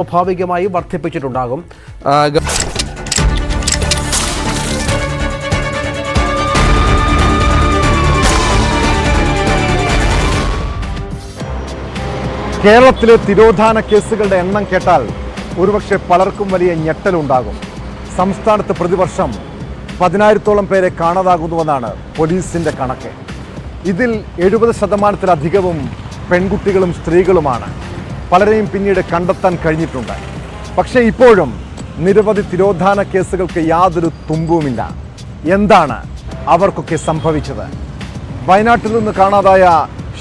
സ്വാഭാവികമായി വർദ്ധിപ്പിച്ചിട്ടുണ്ടാകും. കേരളത്തിലെ തിരോധാന കേസുകളുടെ എണ്ണം കേട്ടാൽ ഒരുപക്ഷെ പലർക്കും വലിയ ഞെട്ടലുണ്ടാകും. സംസ്ഥാനത്ത് പ്രതിവർഷം 10,000-ഓളം പേരെ കാണാതാകുന്നുവെന്നാണ് പോലീസിന്റെ കണക്ക്. ഇതിൽ 70%-ലധികവും പെൺകുട്ടികളും സ്ത്രീകളുമാണ്. പലരെയും പിന്നീട് കണ്ടെത്താൻ കഴിഞ്ഞിട്ടുണ്ട്. പക്ഷേ ഇപ്പോഴും നിരവധി തിരോധാന കേസുകൾക്ക് യാതൊരു തുമ്പുമില്ല. എന്താണ് അവർക്കൊക്കെ സംഭവിച്ചത്? വയനാട്ടിൽ നിന്ന് കാണാതായ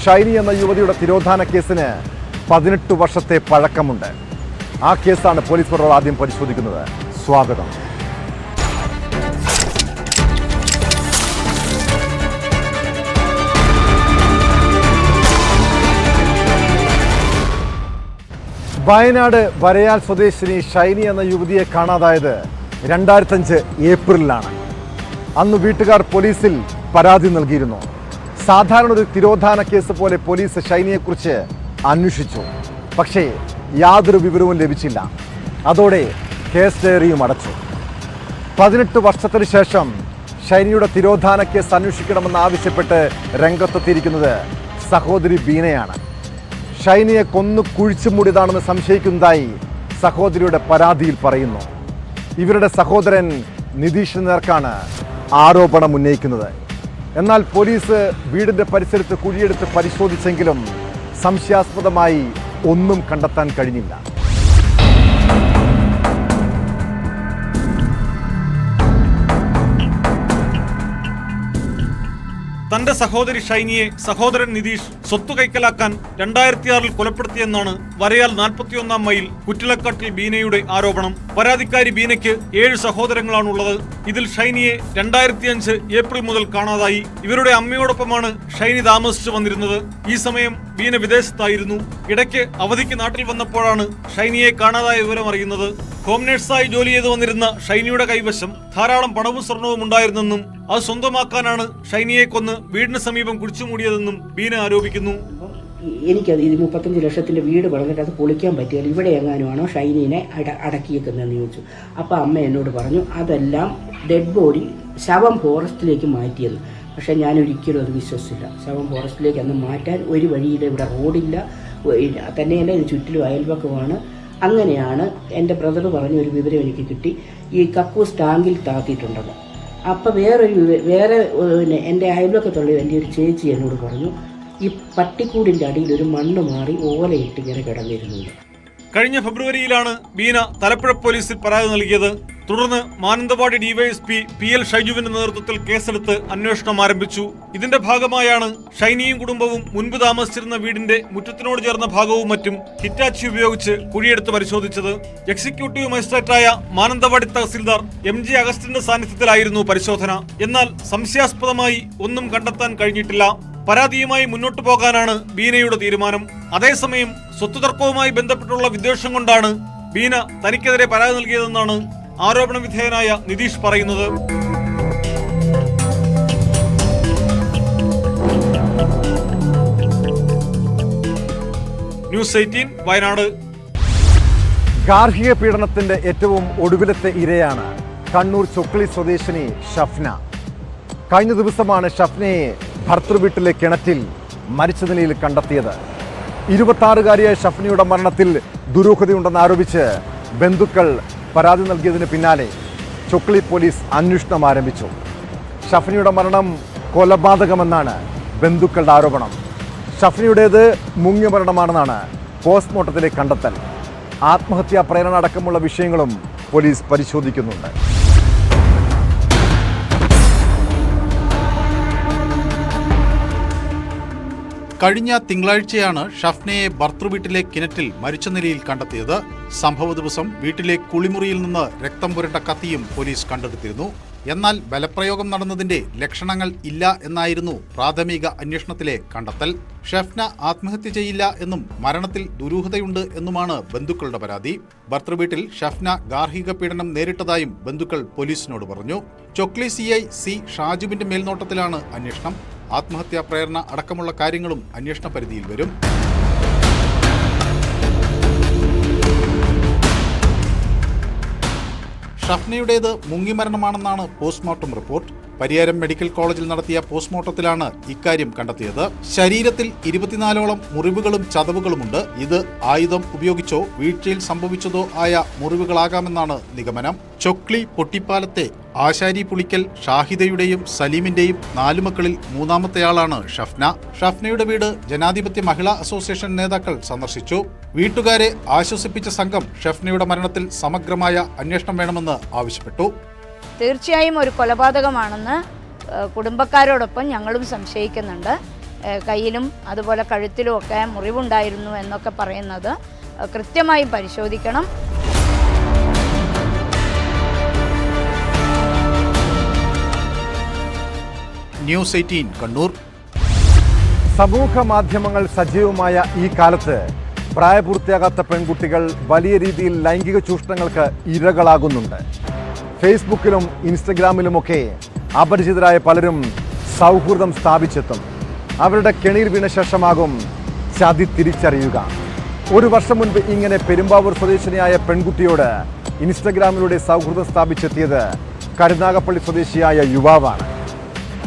ഷൈനി എന്ന യുവതിയുടെ തിരോധാന കേസിന് 18 വർഷത്തെ പഴക്കമുണ്ട്. ആ കേസാണ് പോലീസ് പരോൾ ആദ്യം പരിശോധിക്കുന്നത്. സ്വാഗതം. വയനാട് വരയാൽ സ്വദേശിനി ഷൈനി എന്ന യുവതിയെ കാണാതായത് 2005 ഏപ്രിലാണ്. അന്ന് വീട്ടുകാർ പോലീസിൽ പരാതി നൽകിയിരുന്നു. സാധാരണ ഒരു തിരോധാന കേസ് പോലെ പോലീസ് ഷൈനിയെക്കുറിച്ച് അന്വേഷിച്ചു. പക്ഷേ യാതൊരു വിവരവും ലഭിച്ചില്ല. അതോടെ കേസ് ഡയറിയും അടച്ചു. 18 വർഷത്തിന് ശേഷം ഷൈനിയുടെ തിരോധാന കേസ് അന്വേഷിക്കണമെന്ന് ആവശ്യപ്പെട്ട് രംഗത്തെത്തിയിരിക്കുന്നത് സഹോദരി ബീനയാണ്. ഷൈനിയെ കൊന്നു കുഴിച്ചു മൂടിയതാണെന്ന് സംശയിക്കുന്നതായി സഹോദരിയുടെ പരാതിയിൽ പറയുന്നു. ഇവരുടെ സഹോദരൻ നിതീഷിന് നേർക്കാണ് ആരോപണം ഉന്നയിക്കുന്നത്. എന്നാൽ പോലീസ് വീടിന്റെ പരിസരത്ത് കുഴിയെടുത്ത് പരിശോധിച്ചെങ്കിലും സംശയാസ്പദമായി ഒന്നും കണ്ടെത്താൻ കഴിഞ്ഞില്ല. തന്റെ സഹോദരി ഷൈനിയെ സഹോദരൻ നിതീഷ് സ്വത്ത് കൈക്കലാക്കാൻ 2006 കൊലപ്പെടുത്തിയെന്നാണ് വരയാൽ 41 മൈൽ കുറ്റിലക്കാട്ടിൽ ബീനയുടെ ആരോപണം. പരാതിക്കാരി ബീനയ്ക്ക് 7 സഹോദരങ്ങളാണുള്ളത്. ഇതിൽ ഷൈനിയെ 2005 ഏപ്രിൽ മുതൽ കാണാതായി. ഇവരുടെ അമ്മയോടൊപ്പമാണ് ഷൈനി താമസിച്ചു വന്നിരുന്നത്. ഈ സമയം ബീന വിദേശത്തായിരുന്നു. ഇടയ്ക്ക് അവധിക്ക് നാട്ടിൽ വന്നപ്പോഴാണ് ഷൈനിയെ കാണാതായ വിവരം അറിയുന്നത്. ഹോം നഴ്സായി ജോലി ചെയ്തു വന്നിരുന്ന ഷൈനിയുടെ കൈവശം ധാരാളം പണവും സ്വർണവും ഉണ്ടായിരുന്നെന്നും അത് സ്വന്തമാക്കാനാണ് ഷൈനിയെ കൊന്ന് വീടിന് സമീപം കുഴിച്ചുമൂടിയതെന്നും ബീന ആരോപിക്കുന്നു. എനിക്കത് 35 ലക്ഷത്തിന്റെ വീട് വളർന്നിട്ട് അത് പൊളിക്കാൻ പറ്റിയാൽ ഇവിടെ എങ്ങാനുമാണോ ഷൈനീനെ അടക്കിയേക്കുന്നതെന്ന് ചോദിച്ചു. അപ്പോൾ അമ്മ എന്നോട് പറഞ്ഞു അതെല്ലാം ഡെഡ് ബോഡി ശവം ഫോറസ്റ്റിലേക്ക് മാറ്റിയെന്ന്. പക്ഷേ ഞാൻ ഒരിക്കലും അത് വിശ്വസിച്ചില്ല. ശവം ഫോറസ്റ്റിലേക്ക് അന്ന് മാറ്റാൻ ഒരു വഴിയില്ല. ഇവിടെ റോഡില്ല, തന്നെയല്ല ഇത് ചുറ്റിലും അയൽപക്കമാണ്. അങ്ങനെയാണ് എൻ്റെ ബ്രദർ പറഞ്ഞ ഒരു വിവരം എനിക്ക് കിട്ടി. ഈ കക്കൂസ് ടാങ്കിൽ താത്തിയിട്ടുണ്ടത്. അപ്പം വേറെ എൻ്റെ അയൽപക്കത്തുള്ള എൻ്റെ ഒരു ചേച്ചി എന്നോട് പറഞ്ഞു ഈ പട്ടിക്കൂടിൻ്റെ അടിയിൽ ഒരു മണ്ണ് മാറി ഓലയിട്ട് ഇങ്ങനെ കിടന്നിരുന്നുണ്ട്. കഴിഞ്ഞ ഫെബ്രുവരിയിലാണ് ബീന തലപ്പുഴ പോലീസിൽ പരാതി നൽകിയത്. തുടർന്ന് മാനന്തവാടി ഡിവൈഎസ്പി PL ഷൈജുവിന്റെ നേതൃത്വത്തിൽ കേസെടുത്ത് അന്വേഷണം ആരംഭിച്ചു. ഇതിന്റെ ഭാഗമായാണ് ഷൈനിയും കുടുംബവും മുൻപ് താമസിച്ചിരുന്ന വീടിന്റെ മുറ്റത്തിനോട് ചേർന്ന ഭാഗവും മറ്റും ഹിറ്റാച്ചി ഉപയോഗിച്ച് കുഴിയെടുത്ത് പരിശോധിച്ചത്. എക്സിക്യൂട്ടീവ് മജിസ്ട്രേറ്റായ മാനന്തവാടി തഹസിൽദാർ MG അഗസ്റ്റിന്റെ സാന്നിധ്യത്തിലായിരുന്നു പരിശോധന. എന്നാൽ സംശയാസ്പദമായി ഒന്നും കണ്ടെത്താൻ കഴിഞ്ഞിട്ടില്ല. പരാതിയുമായി മുന്നോട്ടു പോകാനാണ് ബീനയുടെ തീരുമാനം. അതേസമയം സ്വത്ത് തർക്കവുമായി ബന്ധപ്പെട്ടുള്ള വിദ്വേഷം കൊണ്ടാണ് ബീന തനിക്കെതിരെ പരാതി നൽകിയതെന്നാണ് ആരോപണ വിധേയനായ നിതീഷ് പറയുന്നത്. ന്യൂസ് 18 വയനാട്. ഗാർഹിക പീഡനത്തിന്റെ ഏറ്റവും ഒടുവിലത്തെ ഇരയാണ് കണ്ണൂർ ചൊക്ലി സ്വദേശിനി ഷഫ്ന. കഴിഞ്ഞ ദിവസമാണ് ഷഫ്നയെ ഭർത്തൃവീട്ടിലെ കിണറ്റിൽ മരിച്ച നിലയിൽ കണ്ടെത്തിയത്. 26-കാരിയായ ഷഫ്നയുടെ മരണത്തിൽ ദുരൂഹതയുണ്ടെന്ന് ആരോപിച്ച് ബന്ധുക്കൾ പരാതി നൽകിയതിന് പിന്നാലെ ചൊക്ലി പോലീസ് അന്വേഷണം ആരംഭിച്ചു. ഷഫ്നയുടെ മരണം കൊലപാതകമെന്നാണ് ബന്ധുക്കളുടെ ആരോപണം. ഷഫ്നയുടേത് മുങ്ങിയ മരണമാണെന്നാണ് പോസ്റ്റ്മോർട്ടത്തിലെ കണ്ടെത്തൽ. ആത്മഹത്യാ പ്രേരണ അടക്കമുള്ള വിഷയങ്ങളും പോലീസ് പരിശോധിക്കുന്നുണ്ട്. കഴിഞ്ഞ തിങ്കളാഴ്ചയാണ് ഷഫ്നയെ ഭർത്തൃവീട്ടിലെ കിണറ്റിൽ മരിച്ച നിലയിൽ കണ്ടെത്തിയത്. സംഭവ ദിവസം വീട്ടിലെ കുളിമുറിയിൽ നിന്ന് രക്തം പുരണ്ട കത്തിയും പോലീസ് കണ്ടെടുത്തിരുന്നു. എന്നാൽ ബലപ്രയോഗം നടന്നതിന്റെ ലക്ഷണങ്ങൾ ഇല്ല എന്നായിരുന്നു പ്രാഥമിക അന്വേഷണത്തിലെ കണ്ടെത്തൽ. ഷഫ്ന ആത്മഹത്യ ചെയ്യില്ല എന്നും മരണത്തിൽ ദുരൂഹതയുണ്ട് എന്നുമാണ് ബന്ധുക്കളുടെ പരാതി. ഭർത്തൃവീട്ടിൽ ഷഫ്ന ഗാർഹിക പീഡനം നേരിട്ടതായും ബന്ധുക്കൾ പോലീസിനോട് പറഞ്ഞു. ചൊക്ലി CI C ഷാജുവിന്റെ മേൽനോട്ടത്തിലാണ് അന്വേഷണം. ആത്മഹത്യാ പ്രേരണ അടക്കമുള്ള കാര്യങ്ങളും അന്വേഷണ പരിധിയിൽ വരും. ഷഫ്നയുടേത് മുങ്ങിമരണമാണെന്നാണ് പോസ്റ്റ്മോർട്ടം റിപ്പോർട്ട്. പരിയാരം മെഡിക്കൽ കോളേജിൽ നടത്തിയ പോസ്റ്റ്മോർട്ടത്തിലാണ് ഇക്കാര്യം കണ്ടെത്തിയത്. ശരീരത്തിൽ 24ഓളം മുറിവുകളും ചതവുകളുമുണ്ട്. ഇത് ആയുധം ഉപയോഗിച്ചോ വീഴ്ചയിൽ സംഭവിച്ചതോ ആയ മുറിവുകളാകാമെന്നാണ് നിഗമനം. ചൊക്ലി പൊട്ടിപ്പാലത്തെ ആശാരി പുളിക്കൽ ഷാഹിദയുടെയും സലീമിന്റെയും 4 മക്കളിൽ മൂന്നാമത്തെയാളാണ് ഷഫ്ന. ഷഫ്നയുടെ വീട് ജനാധിപത്യ മഹിളാ അസോസിയേഷൻ നേതാക്കൾ സന്ദർശിച്ചു. വീട്ടുകാരെ ആശ്വസിപ്പിച്ച സംഘം ഷഫ്നയുടെ മരണത്തിൽ സമഗ്രമായ അന്വേഷണം വേണമെന്ന് ആവശ്യപ്പെട്ടു. തീർച്ചയായും ഒരു കൊലപാതകമാണെന്ന് കുടുംബക്കാരോടൊപ്പം ഞങ്ങളും സംശയിക്കുന്നുണ്ട്. കയ്യിലും അതുപോലെ കഴുത്തിലും ഒക്കെ മുറിവുണ്ടായിരുന്നു എന്നൊക്കെ പറയുന്നത് കൃത്യമായി പരിശോധിക്കണം. ന്യൂസ് 18 കണ്ണൂർ. സമൂഹ മാധ്യമങ്ങൾ സജീവമായ ഈ കാലത്ത് പ്രായപൂർത്തിയാകാത്ത പെൺകുട്ടികൾ വലിയ രീതിയിൽ ലൈംഗിക ചൂഷണങ്ങൾക്ക് ഇരകളാകുന്നുണ്ട്. ഫേസ്ബുക്കിലും ഇൻസ്റ്റഗ്രാമിലുമൊക്കെ അപരിചിതരായ പലരും സൗഹൃദം സ്ഥാപിച്ചെത്തും. അവരുടെ കെണിയിൽ വീണ ശേഷമാകും ചതി തിരിച്ചറിയുക. 1 വർഷം മുൻപ് ഇങ്ങനെ പെരുമ്പാവൂർ സ്വദേശിനിയായ പെൺകുട്ടിയോട് ഇൻസ്റ്റഗ്രാമിലൂടെ സൗഹൃദം സ്ഥാപിച്ചെത്തിയത് കരുനാഗപ്പള്ളി സ്വദേശിയായ യുവാവാണ്.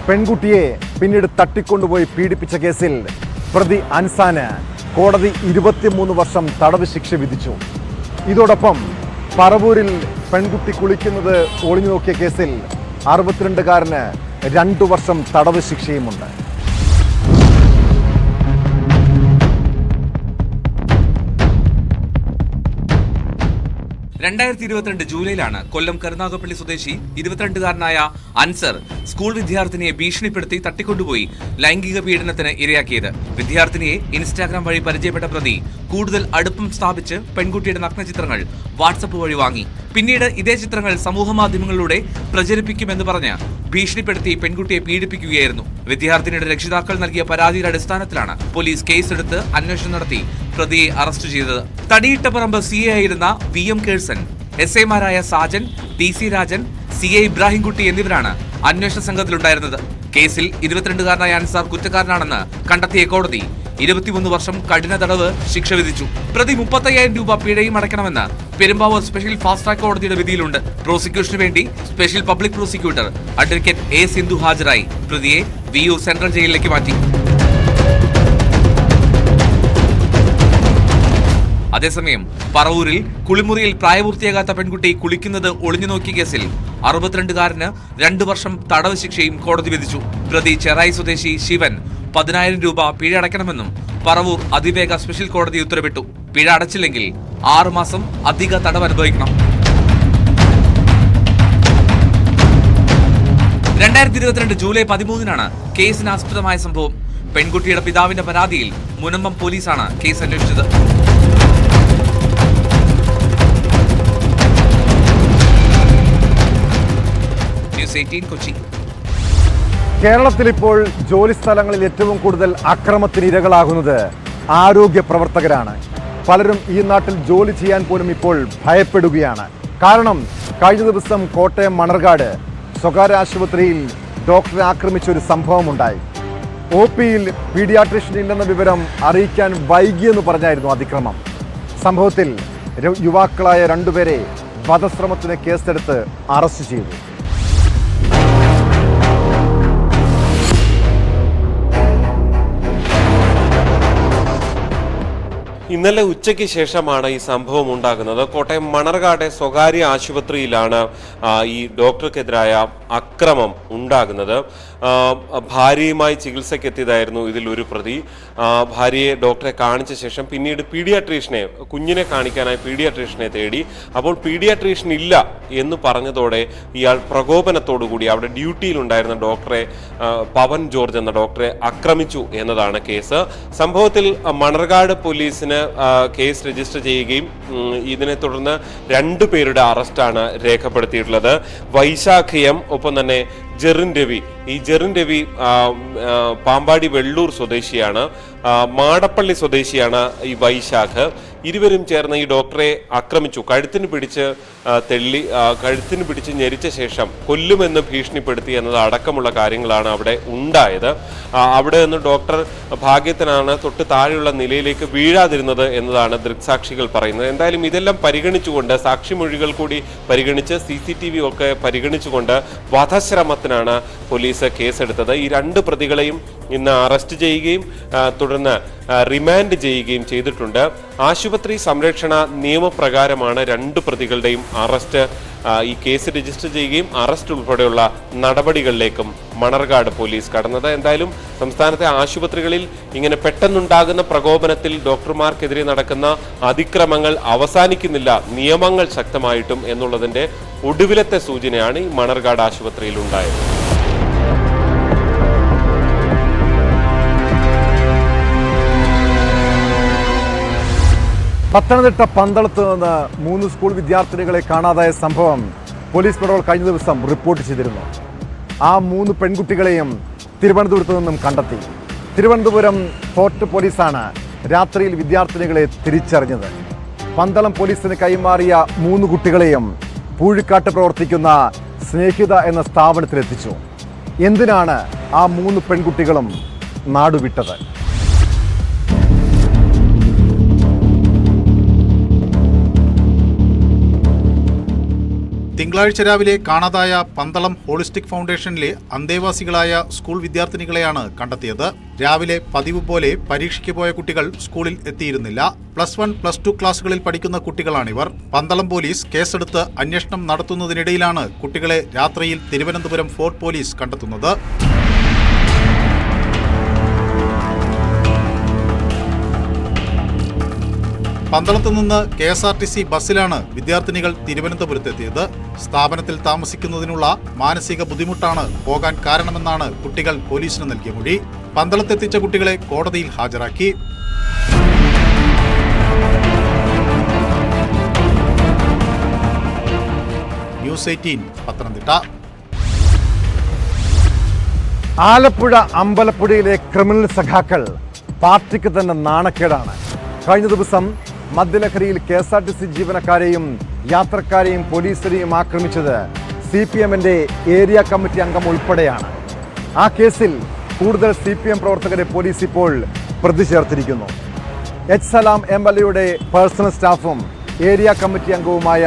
പെൺകുട്ടിയെ പിന്നീട് തട്ടിക്കൊണ്ടുപോയി പീഡിപ്പിച്ച കേസിൽ പ്രതി അൻസാന് കോടതി 23 വർഷം തടവ് ശിക്ഷ വിധിച്ചു. ഇതോടൊപ്പം പറവൂരിൽ പെൺകുട്ടി കുളിക്കുന്നത് ഒളിഞ്ഞു നോക്കിയ കേസിൽ 62കാരന് 2 വർഷം തടവ് ശിക്ഷയുമുണ്ട്. 2022 ജൂലൈയിലാണ് കൊല്ലം കരുനാഗപ്പള്ളി സ്വദേശി 22കാരനായ അൻസർ സ്കൂൾ വിദ്യാർത്ഥിനിയെ ഭീഷണിപ്പെടുത്തി തട്ടിക്കൊണ്ടുപോയി ലൈംഗിക പീഡനത്തിന് ഇരയാക്കിയത്. വിദ്യാർത്ഥിനിയെ ഇൻസ്റ്റാഗ്രാം വഴി പരിചയപ്പെട്ട പ്രതി കൂടുതൽ അടുപ്പം സ്ഥാപിച്ച് പെൺകുട്ടിയുടെ നഗ്നചിത്രങ്ങൾ വാട്സപ്പ് വഴി വാങ്ങി. പിന്നീട് ഇതേ ചിത്രങ്ങൾ സമൂഹമാധ്യമങ്ങളിലൂടെ പ്രചരിപ്പിക്കുമെന്ന് പറഞ്ഞ് ഭീഷണിപ്പെടുത്തി പെൺകുട്ടിയെ പീഡിപ്പിക്കുകയായിരുന്നു. വിദ്യാർത്ഥിനിയുടെ രക്ഷിതാക്കൾ നൽകിയ പരാതിയുടെ അടിസ്ഥാനത്തിലാണ് പോലീസ് കേസെടുത്ത് അന്വേഷണം നടത്തി പ്രതിയെ അറസ്റ്റ് ചെയ്തത്. തടിയിട്ടപ്പറമ്പ് CA ആയിരുന്ന VM കേഴ്സൺ, SIമാരായ സാജൻ, TC രാജൻ, CA ഇബ്രാഹിംകുട്ടി എന്നിവരാണ് അന്വേഷണ സംഘത്തിലുണ്ടായിരുന്നത്. കേസിൽ 22കാരനായ അൻസാർ കുറ്റക്കാരനാണെന്ന് കണ്ടെത്തിയ കോടതി 23 വർഷം കഠിന തടവ് ശിക്ഷ വിധിച്ചു. പ്രതി 35,000 രൂപ പിഴയും അടയ്ക്കണമെന്ന് പെരുമ്പാവൂർ സ്പെഷ്യൽ ഫാസ്റ്റ് ട്രാക്ക് കോടതിയുടെ വിധിയിലുണ്ട്. പ്രോസിക്യൂഷന് വേണ്ടി special public prosecutor advocate A Sindhu ഹാജരായി. പ്രതിയെ VU സെൻട്രൽ ജയിലിലേക്ക് മാറ്റി. അതേസമയം പറവൂരിൽ കുളിമുറിയിൽ പ്രായപൂർത്തിയാകാത്ത പെൺകുട്ടി കുളിക്കുന്നത് ഒളിഞ്ഞു നോക്കിയ കേസിൽ 62കാരന് 2 വർഷം തടവ് ശിക്ഷയും കോടതി വിധിച്ചു. പ്രതി ചെറായി സ്വദേശി ശിവൻ 10,000 രൂപ പിഴ അടയ്ക്കണമെന്നും പറവൂർ അതിവേഗ സ്പെഷ്യൽ കോടതി ഉത്തരവിട്ടു. പിഴ അടച്ചില്ലെങ്കിൽ 6 മാസം അധിക തടവ് അനുഭവിക്കണം. 2022 ജൂലൈ 13-നാണ് കേസിന് ആസ്പദമായ സംഭവം. പെൺകുട്ടിയുടെ പിതാവിന്റെ പരാതിയിൽ മുനമ്പം പോലീസാണ് കേസ് അന്വേഷിച്ചത്. ന്യൂസ് 18 കൊച്ചി. കേരളത്തിൽ ഇപ്പോൾ ജോലി സ്ഥലങ്ങളിൽ ഏറ്റവും കൂടുതൽ അക്രമത്തിന് ഇരകളാകുന്നത് ആരോഗ്യ പ്രവർത്തകരാണ്. പലരും ഈ നാട്ടിൽ ജോലി ചെയ്യാൻ പോലും ഇപ്പോൾ ഭയപ്പെടുകയാണ്. കാരണം കഴിഞ്ഞ ദിവസം കോട്ടയം മണർകാട് സ്വകാര്യ ആശുപത്രിയിൽ ഡോക്ടറെ ആക്രമിച്ച ഒരു സംഭവമുണ്ടായി. OPയിൽ പീഡിയാട്രീഷ്യൻ ഇല്ലെന്ന വിവരം അറിയിക്കാൻ വൈകിയെന്ന് പറഞ്ഞായിരുന്നു അതിക്രമം. സംഭവത്തിൽ യുവാക്കളായ 2 പേരെ വധശ്രമത്തിന് കേസെടുത്ത് അറസ്റ്റ് ചെയ്തു. ഇന്നലെ ഉച്ചയ്ക്ക് ശേഷമാണ് ഈ സംഭവം ഉണ്ടാകുന്നത്. കോട്ടയം മണർകാട് സ്വകാര്യ ആശുപത്രിയിലാണ് ഈ ഡോക്ടർക്കെതിരായ അക്രമം ഉണ്ടാകുന്നത്. ഭാര്യയുമായി ചികിത്സയ്ക്കെത്തിയതായിരുന്നു ഇതിൽ ഒരു പ്രതി. ഭാര്യയെ ഡോക്ടറെ കാണിച്ച ശേഷം പിന്നീട് കുഞ്ഞിനെ കാണിക്കാനായി പീഡിയാട്രീഷ്യനെ തേടി. അപ്പോൾ പീഡിയാട്രീഷ്യൻ ഇല്ല എന്ന് പറഞ്ഞതോടെ ഇയാൾ പ്രകോപനത്തോടുകൂടി അവിടെ ഡ്യൂട്ടിയിലുണ്ടായിരുന്ന ഡോക്ടറെ, പവൻ ജോർജ് എന്ന ഡോക്ടറെ ആക്രമിച്ചു എന്നതാണ് കേസ്. സംഭവത്തിൽ മണർകാട് പോലീസിന് കേസ് രജിസ്റ്റർ ചെയ്യുകയും ഇതിനെ തുടർന്ന് 2 പേരുടെ അറസ്റ്റാണ് രേഖപ്പെടുത്തിയിട്ടുള്ളത്. വൈശാഖ് M, ഒപ്പം തന്നെ ജെറിൻ രവി. ഈ ജെറിൻ രവി പാമ്പാടി വെള്ളൂർ സ്വദേശിയാണ്. മാടപ്പള്ളി സ്വദേശിയാണ് ഈ വൈശാഖ്. ഇരുവരും ചേർന്ന് ഈ ഡോക്ടറെ ആക്രമിച്ചു. കഴുത്തിന് പിടിച്ച് ഞെരിച്ച ശേഷം കൊല്ലുമെന്ന് ഭീഷണിപ്പെടുത്തി എന്നത് അടക്കമുള്ള കാര്യങ്ങളാണ് അവിടെ ഉണ്ടായത്. അവിടെ നിന്ന് ഡോക്ടർ ഭാഗ്യത്തിനാണ് തൊട്ട് താഴെയുള്ള നിലയിലേക്ക് വീഴാതിരുന്നത് എന്നതാണ് ദൃക്സാക്ഷികൾ പറയുന്നത്. എന്തായാലും ഇതെല്ലാം പരിഗണിച്ചുകൊണ്ട്, സാക്ഷിമൊഴികൾ കൂടി പരിഗണിച്ച്, CCTV ഒക്കെ പരിഗണിച്ചുകൊണ്ട് വധശ്രമത്തിനാണ് പോലീസ് കേസെടുത്തത്. ഈ 2 പ്രതികളെയും ഇന്ന് അറസ്റ്റ് ചെയ്യുകയും തുടർന്ന് റിമാൻഡ് ചെയ്യുകയും ചെയ്തിട്ടുണ്ട്. ആശുപത്രി സംരക്ഷണ നിയമപ്രകാരമാണ് 2 പ്രതികളുടെയും അറസ്റ്റ്. ഈ കേസ് രജിസ്റ്റർ ചെയ്യുകയും അറസ്റ്റ് ഉൾപ്പെടെയുള്ള നടപടികളിലേക്കും മണർകാട് പോലീസ് കടന്നത്. എന്തായാലും സംസ്ഥാനത്തെ ആശുപത്രികളിൽ ഇങ്ങനെ പെട്ടെന്നുണ്ടാകുന്ന പ്രകോപനത്തിൽ ഡോക്ടർമാർക്കെതിരെ നടക്കുന്ന അതിക്രമങ്ങൾ അവസാനിക്കുന്നില്ല, നിയമങ്ങൾ ശക്തമായിട്ടും എന്നുള്ളതിന്റെ ഒടുവിലത്തെ സൂചനയാണ് ഈ മണർകാട് ആശുപത്രിയിൽ ഉണ്ടായത്. പത്തനംതിട്ട പന്തളത്ത് നിന്ന് 3 സ്കൂൾ വിദ്യാർത്ഥിനികളെ കാണാതായ സംഭവം പോലീസ് പെട്രോൾ കഴിഞ്ഞ ദിവസം റിപ്പോർട്ട് ചെയ്തിരുന്നു. ആ 3 പെൺകുട്ടികളെയും തിരുവനന്തപുരത്ത് നിന്നും കണ്ടെത്തി. തിരുവനന്തപുരം ഫോർട്ട് പോലീസാണ് രാത്രിയിൽ വിദ്യാർത്ഥിനികളെ തിരിച്ചറിഞ്ഞത്. പന്തളം പോലീസിന് കൈമാറിയ 3 കുട്ടികളെയും പൂഴിക്കാട്ട് പ്രവർത്തിക്കുന്ന സ്നേഹിത എന്ന സ്ഥാപനത്തിലെത്തിച്ചു. എന്തിനാണ് ആ 3 പെൺകുട്ടികളും നാടുവിട്ടത്? തിങ്കളാഴ്ച രാവിലെ കാണാതായ പന്തളം ഹോളിസ്റ്റിക് ഫൗണ്ടേഷനിലെ അന്തേവാസികളായ സ്കൂൾ വിദ്യാർത്ഥിനികളെയാണ് കണ്ടെത്തിയത്. രാവിലെ പതിവ് പോലെ പരീക്ഷയ്ക്ക് പോയ കുട്ടികൾ സ്കൂളിൽ എത്തിയിരുന്നില്ല. +1, +2 ക്ലാസുകളിൽ പഠിക്കുന്ന കുട്ടികളാണിവർ. പന്തളം പോലീസ് കേസെടുത്ത് അന്വേഷണം നടത്തുന്നതിനിടയിലാണ് കുട്ടികളെ രാത്രിയിൽ തിരുവനന്തപുരം ഫോർട്ട് പോലീസ് കണ്ടെത്തുന്നത്. പന്തളത്ത് നിന്ന് KSRTC ബസ്സിലാണ് വിദ്യാർത്ഥിനികൾ തിരുവനന്തപുരത്തെത്തിയത്. സ്ഥാപനത്തിൽ താമസിക്കുന്നതിനുള്ള മാനസിക ബുദ്ധിമുട്ടാണ് പോകാൻ കാരണമെന്നാണ് കുട്ടികൾ പോലീസിന് നൽകിയ മൊഴി. പന്തളത്തെത്തിച്ച കുട്ടികളെ കോടതിയിൽ ഹാജരാക്കി. ന്യൂസ് 18 പത്തനംതിട്ട. ആലപ്പുഴ അമ്പലപ്പുഴയിലെ ക്രിമിനൽ സഖാക്കൾ പാർട്ടിക്ക് തന്നെ നാണക്കേടാണ്. കഴിഞ്ഞ ദിവസം മദ്യലഹരിയിൽ KSRTC ജീവനക്കാരെയും യാത്രക്കാരെയും പോലീസിനെയും ആക്രമിച്ചത് CPM-ന്റെ ഏരിയ കമ്മിറ്റി അംഗം ഉൾപ്പെടെയാണ്. ആ കേസിൽ കൂടുതൽ CPM പ്രവർത്തകരെ പോലീസ് ഇപ്പോൾ പ്രതി ചേർത്തിരിക്കുന്നു. H. സലാം MLA-യുടെ പേഴ്സണൽ സ്റ്റാഫും ഏരിയ കമ്മിറ്റി അംഗവുമായ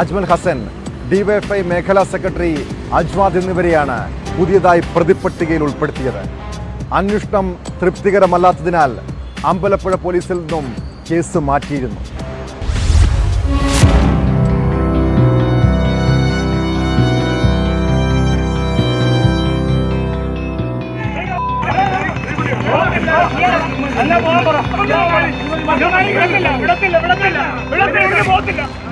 അജ്മൽ ഹസൻ, DYFI മേഖലാ സെക്രട്ടറി അജ്വാദ് എന്നിവരെയാണ് പുതിയതായി പ്രതിപ്പട്ടികയിൽ ഉൾപ്പെടുത്തിയത്. അന്വേഷണം തൃപ്തികരമല്ലാത്തതിനാൽ അമ്പലപ്പുഴ പോലീസിൽ നിന്നും കേസ് മാറ്റിയിരുന്നു.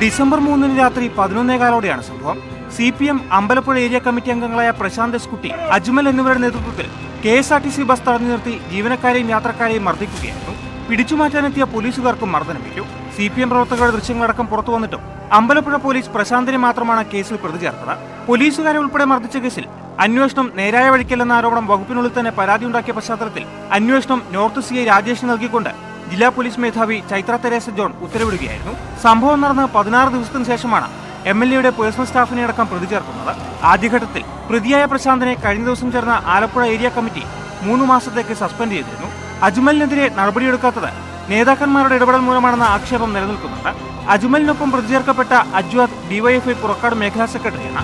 ഡിസംബർ 3 രാത്രി 11:15 സംഭവം. CPM അമ്പലപ്പുഴ ഏരിയ കമ്മിറ്റി അംഗങ്ങളായ പ്രശാന്ത് എസ് കുട്ടി, അജ്മൽ എന്നിവരുടെ നേതൃത്വത്തിൽ KSRTC ബസ് തടഞ്ഞു നിർത്തി ജീവനക്കാരെയും യാത്രക്കാരെയും മർദ്ദിക്കുകയായിരുന്നു. പിടിച്ചുമാറ്റാനെത്തിയ പോലീസുകാർക്കും മർദ്ദനമേറ്റു. CPM പ്രവർത്തകരുടെ ദൃശ്യങ്ങളടക്കം പുറത്തു വന്നിട്ടും അമ്പലപ്പുഴ പോലീസ് പ്രശാന്തിനെ മാത്രമാണ് കേസിൽ പ്രതി ചേർത്തത്. പോലീസുകാരെ ഉൾപ്പെടെ മർദ്ദിച്ച കേസിൽ അന്വേഷണം നേരായ വഴിക്കല്ലെന്ന ആരോപണം വകുപ്പിനുള്ളിൽ തന്നെ പരാതിയുണ്ടാക്കിയ പശ്ചാത്തലത്തിൽ അന്വേഷണം നോർത്ത് CI രാജേഷിന് നൽകിക്കൊണ്ട് ജില്ലാ പോലീസ് മേധാവി ചൈത്ര തെരേസ ജോൺ ഉത്തരവിടുകയായിരുന്നു. സംഭവം നടന്ന് 16 ദിവസത്തിന് ശേഷമാണ് MLA-യുടെ പേഴ്സണൽ സ്റ്റാഫിനെ അടക്കം പ്രതി ചേർക്കുന്നത്. ആദ്യഘട്ടത്തിൽ പ്രതിയായ പ്രശാന്തിനെ കഴിഞ്ഞ ദിവസം ചേർന്ന ആലപ്പുഴ ഏരിയ കമ്മിറ്റി 3 മാസത്തേക്ക് സസ്പെൻഡ് ചെയ്തിരുന്നു. അജ്മലിനെതിരെ നടപടിയെടുക്കാത്തത് നേതാക്കന്മാരുടെ ഇടപെടൽ മൂലമാണെന്ന ആക്ഷേപം നിലനിൽക്കുന്നുണ്ട്. അജ്മലിനൊപ്പം പ്രതി ചേർക്കപ്പെട്ട അജ്വാദ് DYFI പുറക്കാട് മേഖലാ സെക്രട്ടറിയാണ്.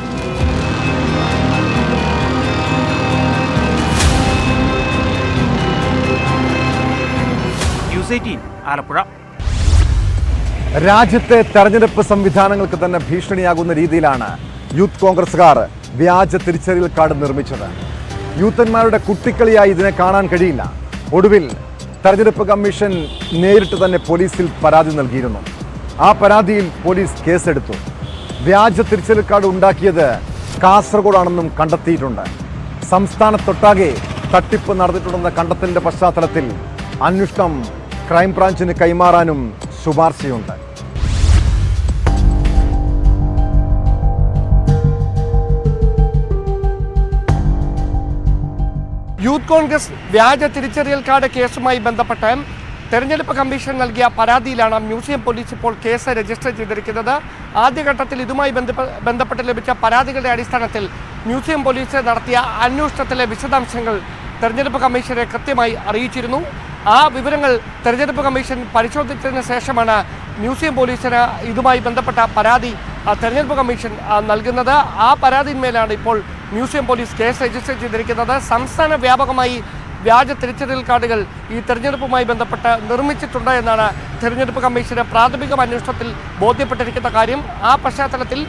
ന്യൂസ് 18 ആലപ്പുഴ. രാജ്യത്തെ തെരഞ്ഞെടുപ്പ് സംവിധാനങ്ങൾക്ക് തന്നെ ഭീഷണിയാകുന്ന രീതിയിലാണ് യൂത്ത് കോൺഗ്രസുകാർ വ്യാജ തിരിച്ചറിയൽ കാർഡ് നിർമ്മിച്ചത്. യൂത്തന്മാരുടെ കുട്ടിക്കളിയായി ഇതിനെ കാണാൻ കഴിയില്ല. ഒടുവിൽ തെരഞ്ഞെടുപ്പ് കമ്മീഷൻ നേരിട്ട് തന്നെ പോലീസിൽ പരാതി നൽകിയിരുന്നു. ആ പരാതിയിൽ പോലീസ് കേസെടുത്തു. വ്യാജ തിരിച്ചറിയൽ കാർഡ് ഉണ്ടാക്കിയത് കാസർഗോഡാണെന്നും കണ്ടെത്തിയിട്ടുണ്ട്. സംസ്ഥാനത്തൊട്ടാകെ തട്ടിപ്പ് നടന്നിട്ടുണ്ടെന്ന കണ്ടെത്തലിന്റെ പശ്ചാത്തലത്തിൽ അന്വേഷണം ക്രൈംബ്രാഞ്ചിന് കൈമാറാനും ശുപാർശയുണ്ട്. യൂത്ത് യൂത്ത് കോൺഗ്രസ് വ്യാജ തിരിച്ചറിയൽ കാർഡ് കേസുമായി ബന്ധപ്പെട്ട് തെരഞ്ഞെടുപ്പ് കമ്മീഷൻ നൽകിയ പരാതിയിലാണ് മ്യൂസിയം പോലീസ് ഇപ്പോൾ കേസ് രജിസ്റ്റർ ചെയ്തിരിക്കുന്നത്. ആദ്യഘട്ടത്തിൽ ഇതുമായി ബന്ധപ്പെട്ട് ലഭിച്ച പരാതികളുടെ അടിസ്ഥാനത്തിൽ മ്യൂസിയം പോലീസ് നടത്തിയ അന്വേഷണത്തിലെ വിശദാംശങ്ങൾ തെരഞ്ഞെടുപ്പ് കമ്മീഷനെ കൃത്യമായി അറിയിച്ചിരുന്നു. ആ വിവരങ്ങൾ തെരഞ്ഞെടുപ്പ് കമ്മീഷൻ പരിശോധിച്ചതിന് ശേഷമാണ് മ്യൂസിയം പോലീസിന് ഇതുമായി ബന്ധപ്പെട്ട പരാതി തെരഞ്ഞെടുപ്പ് കമ്മീഷൻ നൽകുന്നത്. ആ പരാതിന്മേലാണ് ഇപ്പോൾ മ്യൂസിയം പോലീസ് കേസ് രജിസ്റ്റർ ചെയ്തിരിക്കുന്നത്. സംസ്ഥാന വ്യാപകമായി വ്യാജ തിരിച്ചറിയൽ കാർഡുകൾ ഈ തെരഞ്ഞെടുപ്പുമായി ബന്ധപ്പെട്ട് നിർമ്മിച്ചിട്ടുണ്ട് എന്നാണ് തെരഞ്ഞെടുപ്പ് കമ്മീഷന് പ്രാഥമിക അന്വേഷണത്തിൽ ബോധ്യപ്പെട്ടിരിക്കുന്ന കാര്യം. ആ പശ്ചാത്തലത്തിൽ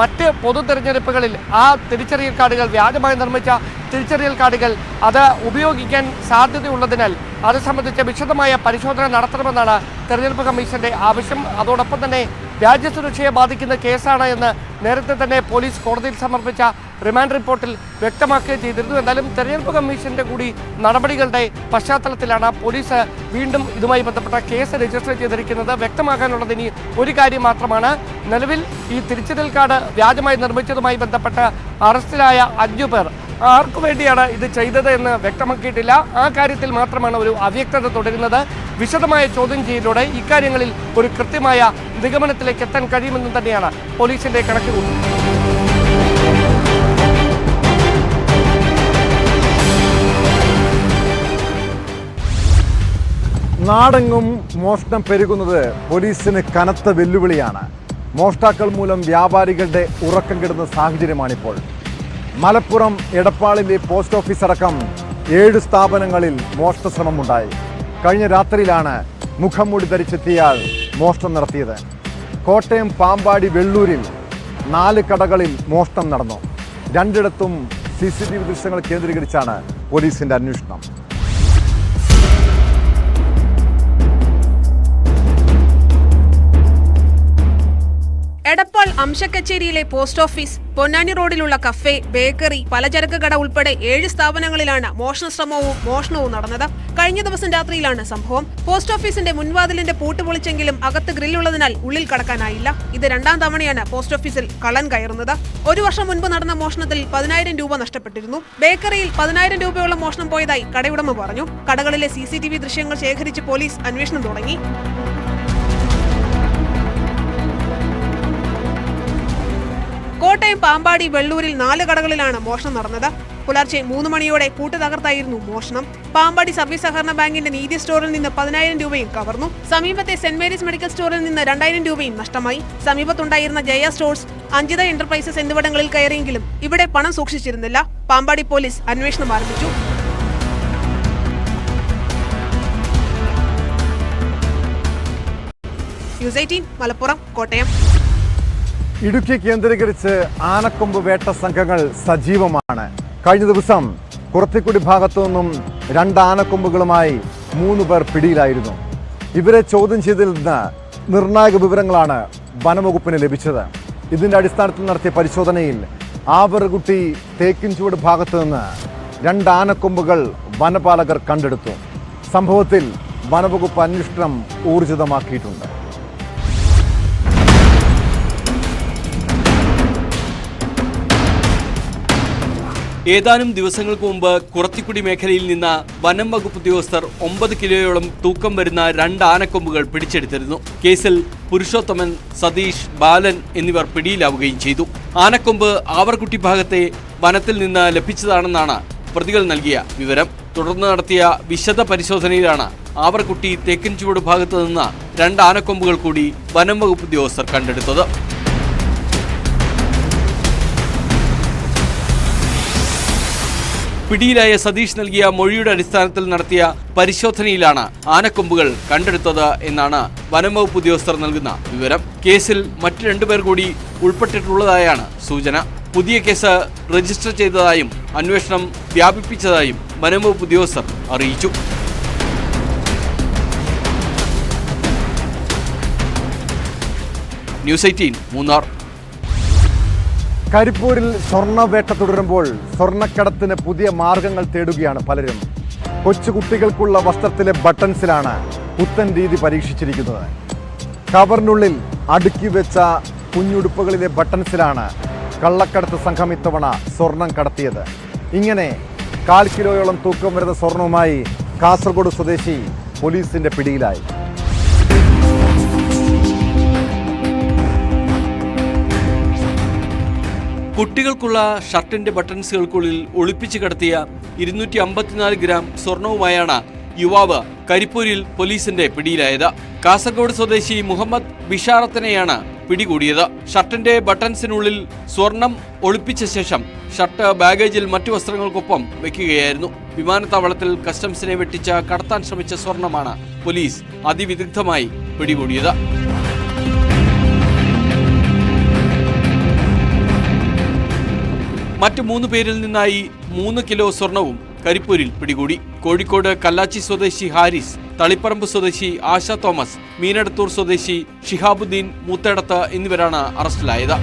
മറ്റ് പൊതു തെരഞ്ഞെടുപ്പുകളിൽ ആ തിരിച്ചറിയൽ കാർഡുകൾ വ്യാജമായി നിർമ്മിച്ച തിരിച്ചറിയൽ കാർഡുകൾ അത് ഉപയോഗിക്കാൻ സാധ്യതയുള്ളതിനാൽ അത് സംബന്ധിച്ച് വിശദമായ പരിശോധന നടത്തണമെന്നാണ് തെരഞ്ഞെടുപ്പ് കമ്മീഷന്റെ ആവശ്യം. അതോടൊപ്പം തന്നെ രാജ്യസുരക്ഷയെ ബാധിക്കുന്ന കേസാണ് എന്ന് നേരത്തെ തന്നെ പോലീസ് കോടതിയിൽ സമർപ്പിച്ച റിമാൻഡ് റിപ്പോർട്ടിൽ വ്യക്തമാക്കുകയും ചെയ്തിരുന്നു. എന്നാലും തെരഞ്ഞെടുപ്പ് കമ്മീഷന്റെ കൂടി നടപടികളുടെ പശ്ചാത്തലത്തിലാണ് പോലീസ് വീണ്ടും ഇതുമായി ബന്ധപ്പെട്ട കേസ് രജിസ്റ്റർ ചെയ്തിരിക്കുന്നത്. വ്യക്തമാക്കാനുള്ളത് ഇനി ഒരു കാര്യം മാത്രമാണ്. നിലവിൽ ഈ തിരിച്ചറിയൽ കാർഡ് വ്യാജമായി നിർമ്മിച്ചതുമായി ബന്ധപ്പെട്ട് അറസ്റ്റിലായ 5 പേർ ആർക്കു വേണ്ടിയാണ് ഇത് ചെയ്തത് എന്ന് വ്യക്തമാക്കിയിട്ടില്ല. ആ കാര്യത്തിൽ മാത്രമാണ് ഒരു അവ്യക്തത തുടരുന്നത്. വിശദമായ ചോദ്യം ചെയ്യലിലൂടെ ഇക്കാര്യങ്ങളിൽ ഒരു കൃത്യമായ നിഗമനത്തിലേക്ക് എത്താൻ കഴിയുമെന്ന് തന്നെയാണ് പോലീസിന്റെ കണക്കുകൂട്ടൽ. നാടെങ്ങും മോഷണം പെരുകുന്നത് പോലീസിന് കനത്ത വെല്ലുവിളിയാണ്. മോഷ്ടാക്കൾ മൂലം വ്യാപാരികളുടെ ഉറക്കം കെടുന്ന സാഹചര്യമാണിപ്പോൾ. മലപ്പുറം എടപ്പാളിലെ പോസ്റ്റ് ഓഫീസ് അടക്കം 7 സ്ഥാപനങ്ങളിൽ മോഷണ ശ്രമമുണ്ടായി. കഴിഞ്ഞ രാത്രിയിലാണ് മുഖംമൂടി ധരിച്ചെത്തിയാൽ മോഷണം നടത്തിയത്. കോട്ടയം പാമ്പാടി വെള്ളൂരിൽ 4 കടകളിൽ മോഷണം നടന്നു. 2ഇടത്തും CCTV ദൃശ്യങ്ങൾ കേന്ദ്രീകരിച്ചാണ് പോലീസിന്റെ അന്വേഷണം. എടപ്പാൾ അംശക്കച്ചേരിയിലെ പോസ്റ്റ് ഓഫീസ്, പൊന്നാനി റോഡിലുള്ള കഫേ, ബേക്കറി, പലചരക്ക് കട ഉൾപ്പെടെ 7 സ്ഥാപനങ്ങളിലാണ് മോഷണശ്രമവും മോഷണവും നടന്നത്. കഴിഞ്ഞ ദിവസം രാത്രിയിലാണ് സംഭവം. പോസ്റ്റ് ഓഫീസിന്റെ മുൻവാതിലിന്റെ പൂട്ട് പൊളിച്ചെങ്കിലും അകത്ത് ഗ്രില്ലുള്ളതിനാൽ ഉള്ളിൽ കടക്കാനായില്ല. ഇത് 2ാം തവണയാണ് പോസ്റ്റ് ഓഫീസിൽ കള്ളൻ കയറുന്നത്. 1 വർഷം മുൻപ് നടന്ന മോഷണത്തിൽ 10,000 രൂപ നഷ്ടപ്പെട്ടിരുന്നു. ബേക്കറിയിൽ 10,000 രൂപയോളം മോഷണം പോയതായി കടയുടമ പറഞ്ഞു. കടകളിലെ CCTV ദൃശ്യങ്ങൾ ശേഖരിച്ച് പോലീസ് അന്വേഷണം തുടങ്ങി. കോട്ടയം പാമ്പാടി വെള്ളൂരിൽ 4 കടകളിലാണ് മോഷണം നടന്നത്. പുലർച്ചെ 3 മണിയോടെ പൂട്ട് തകർത്തായിരുന്നു മോഷണം. പാമ്പാടി സർവീസ് സഹകരണ ബാങ്കിന്റെ നീതി സ്റ്റോറിൽ നിന്ന് 10,000 രൂപയും കവർന്നു. സമീപത്തെ സെന്റ് മേരീസ് മെഡിക്കൽ സ്റ്റോറിൽ നിന്ന് 2,000 രൂപയും നഷ്ടമായി. സമീപത്തുണ്ടായിരുന്ന ജയ സ്റ്റോഴ്സ്, അഞ്ജിത എന്റർപ്രൈസസ് എന്നിവിടങ്ങളിൽ കയറിയെങ്കിലും ഇവിടെ പണം സൂക്ഷിച്ചിരുന്നില്ല. പാമ്പാടി പോലീസ് അന്വേഷണം ആരംഭിച്ചു. ന്യൂസ് 18 മലപ്പുറം, കോട്ടയം. ഇടുക്കി കേന്ദ്രീകരിച്ച് ആനക്കൊമ്പ് വേട്ട സംഘങ്ങൾ സജീവമാണ്. കഴിഞ്ഞ ദിവസം കുറത്തിക്കുടി ഭാഗത്തു നിന്നും 2 ആനക്കൊമ്പുകളുമായി 3 പേർ പിടിയിലായിരുന്നു. ഇവരെ ചോദ്യം ചെയ്തതിൽ നിന്ന് നിർണായക വിവരങ്ങളാണ് വനംവകുപ്പിന് ലഭിച്ചത്. ഇതിന്റെ അടിസ്ഥാനത്തിൽ നടത്തിയ പരിശോധനയിൽ ആവറുകുട്ടി തേക്കിൻചുവട് ഭാഗത്തു നിന്ന് 2 ആനക്കൊമ്പുകൾ വനപാലകർ കണ്ടെടുത്തു. സംഭവത്തിൽ വനംവകുപ്പ് അന്വേഷണം ഊർജിതമാക്കിയിട്ടുണ്ട്. ഏതാനും ദിവസങ്ങൾക്ക് മുമ്പ് കുറത്തിക്കുടി മേഖലയിൽ നിന്ന് വനം വകുപ്പ് ഉദ്യോഗസ്ഥർ 9 കിലോയോളം തൂക്കം വരുന്ന 2 ആനക്കൊമ്പുകൾ പിടിച്ചെടുത്തിരുന്നു. കേസിൽ പുരുഷോത്തമൻ, സതീഷ്, ബാലൻ എന്നിവർ പിടിയിലാവുകയും ചെയ്തു. ആനക്കൊമ്പ് ആവർകുട്ടി ഭാഗത്തെ വനത്തിൽ നിന്ന് ലഭിച്ചതാണെന്നാണ് പ്രതികൾ നൽകിയ വിവരം. തുടർന്ന് നടത്തിയ വിശദ പരിശോധനയിലാണ് ആവർകുട്ടി തേക്കിൻചുവട് ഭാഗത്തു നിന്ന് 2 ആനക്കൊമ്പുകൾ കൂടി വനം വകുപ്പ് ഉദ്യോഗസ്ഥർ കണ്ടെടുത്തത്. പിടിയിലായ സതീഷ് നൽകിയ മൊഴിയുടെ അടിസ്ഥാനത്തിൽ നടത്തിയ പരിശോധനയിലാണ് ആനക്കൊമ്പുകൾ കണ്ടെടുത്തത് എന്നാണ് വനംവകുപ്പ് ഉദ്യോഗസ്ഥർ നൽകുന്ന വിവരം. കേസിൽ മറ്റ് 2 പേർ കൂടി ഉൾപ്പെട്ടിട്ടുള്ളതായാണ് സൂചന. പുതിയ കേസ് രജിസ്റ്റർ ചെയ്തതായും അന്വേഷണം വ്യാപിപ്പിച്ചതായും വനംവകുപ്പ് ഉദ്യോഗസ്ഥർ അറിയിച്ചു. ന്യൂസ് 18 മൂന്നാർ. കരിപ്പൂരിൽ സ്വർണ്ണവേട്ട തുടരുമ്പോൾ സ്വർണ്ണക്കടത്തിന് പുതിയ മാർഗങ്ങൾ തേടുകയാണ് പലരും. കൊച്ചുകുട്ടികൾക്കുള്ള വസ്ത്രത്തിലെ ബട്ടൺസിലാണ് പുത്തൻ രീതി പരീക്ഷിച്ചിരിക്കുന്നത്. കവറിനുള്ളിൽ അടുക്കി വെച്ച കുഞ്ഞുടുപ്പുകളിലെ ബട്ടൺസിലാണ് കള്ളക്കടത്ത് സംഘം ഇത്തവണ സ്വർണം കടത്തിയത്. ഇങ്ങനെ 1/4 കിലോയോളം തൂക്കം വരുന്ന സ്വർണവുമായി കാസർഗോഡ് സ്വദേശി പോലീസിന്റെ പിടിയിലായി. കുട്ടികൾക്കുള്ള ഷർട്ടിന്റെ ബട്ടൺസുകൾക്കുള്ളിൽ ഒളിപ്പിച്ചു കടത്തിയ 254 ഗ്രാം സ്വർണവുമായാണ് യുവാവ് കരിപ്പൂരിൽ പോലീസിന്റെ പിടിയിലായത്. കാസർഗോഡ് സ്വദേശി മുഹമ്മദ് ബിഷാറത്തിനെയാണ് പിടികൂടിയത്. ഷർട്ടിന്റെ ബട്ടൺസിനുള്ളിൽ സ്വർണം ഒളിപ്പിച്ച ശേഷം ഷർട്ട് ബാഗേജിൽ മറ്റു വസ്ത്രങ്ങൾക്കൊപ്പം വെക്കുകയായിരുന്നു. വിമാനത്താവളത്തിൽ കസ്റ്റംസിനെ വെട്ടിച്ച് കടത്താൻ ശ്രമിച്ച സ്വർണമാണ് പോലീസ് അതിവിദഗ്ധമായി പിടികൂടിയത്. മറ്റ് 3 പേരിൽ നിന്നായി 3 കിലോ സ്വർണവും കരിപ്പൂരിൽ പിടികൂടി. കോഴിക്കോട് കല്ലാച്ചി സ്വദേശി ഹാരിസ്, തളിപ്പറമ്പ് സ്വദേശി ആശ തോമസ്, മീനടത്തൂർ സ്വദേശി ഷിഹാബുദ്ദീൻ മൂത്തേടത്ത് എന്നിവരാണ് അറസ്റ്റിലായത്.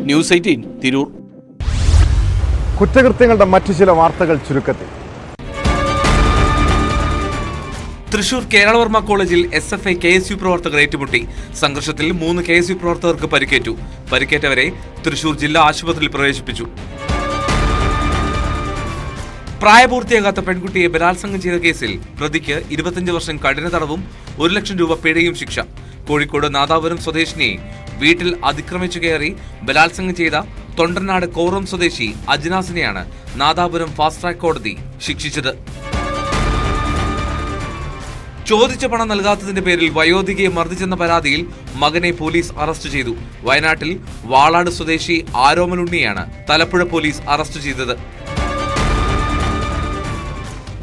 ന്യൂസ് 18 തിരൂർ. കുറ്റകൃത്യങ്ങളുടെ മറ്റു ചില വാർത്തകൾ ചുരുക്കത്തിൽ. തൃശൂർ കേരളവർമ്മ കോളേജിൽ SFI KSU പ്രവർത്തകർ ഏറ്റുമുട്ടി. സംഘർഷത്തിൽ 3 KSU പ്രവർത്തകർക്ക് പരിക്കേറ്റു. പരിക്കേറ്റവരെ തൃശൂർ ജില്ലാ ആശുപത്രിയിൽ പ്രവേശിപ്പിച്ചു. പ്രായപൂർത്തിയാകാത്ത പെൺകുട്ടിയെ ബലാത്സംഗം ചെയ്ത കേസിൽ പ്രതിക്ക് 25 വർഷം കഠിന തടവും 1 ലക്ഷം രൂപ പിഴയും ശിക്ഷ. കോഴിക്കോട് നാദാപുരം സ്വദേശിനിയെ വീട്ടിൽ അതിക്രമിച്ചു കയറി ബലാത്സംഗം ചെയ്ത തൊണ്ടർനാട് കോറം സ്വദേശി അജ്നാസിനെയാണ് നാദാപുരം ഫാസ്റ്റ് ട്രാക്ക് കോടതി ശിക്ഷിച്ചത്. ചോദിച്ച പണം നൽകാത്തതിന്റെ പേരിൽ വയോധികയെ മർദ്ദിച്ചെന്ന പരാതിയിൽ മകനെ പോലീസ് അറസ്റ്റ് ചെയ്തു. വയനാട്ടിൽ വാളാട് സ്വദേശി ആരോമലുണ്ണിയാണ് തലപ്പുഴ പോലീസ് അറസ്റ്റ് ചെയ്തത്.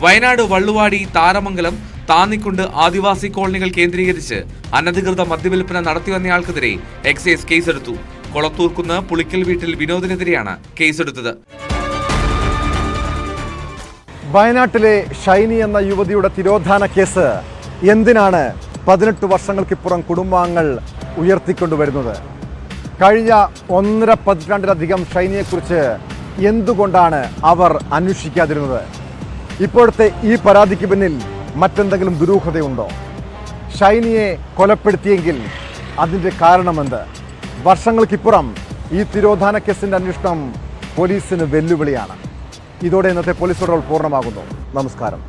വയനാട് വള്ളുവാടി, താരമംഗലം, താന്നിക്കുണ്ട് ആദിവാസി കോളനികൾ കേന്ദ്രീകരിച്ച് അനധികൃത മദ്യവിൽപ്പന നടത്തിവന്നയാൾക്കെതിരെ എക്സൈസ് കേസെടുത്തു. കൊളത്തൂർക്കുന്ന് പുളിക്കൽ വീട്ടിൽ വിനോദിനെതിരെയാണ് കേസെടുത്തത്. വയനാട്ടിലെ ഷൈനി എന്ന യുവതിയുടെ തിരോധാന കേസ് എന്തിനാണ് 18 വർഷങ്ങൾക്കിപ്പുറം കുടുംബാംഗങ്ങൾ ഉയർത്തിക്കൊണ്ടുവരുന്നത്? കഴിഞ്ഞ 1.5 പതിറ്റാണ്ടിലധികം ഷൈനിയെക്കുറിച്ച് എന്തുകൊണ്ടാണ് അവർ അന്വേഷിക്കാതിരുന്നത്? ഇപ്പോഴത്തെ ഈ പരാതിക്ക് പിന്നിൽ മറ്റെന്തെങ്കിലും ദുരൂഹതയുണ്ടോ? ഷൈനിയെ കൊലപ്പെടുത്തിയെങ്കിൽ അതിൻ്റെ കാരണമെന്ത്? വർഷങ്ങൾക്കിപ്പുറം ഈ തിരോധാന കേസിൻ്റെ അന്വേഷണം പോലീസിന് വെല്ലുവിളിയാണ്. ഇതോടെ ഇന്നത്തെ പോലീസ് റോൾ പൂർണ്ണമാകുന്നു. നമസ്കാരം.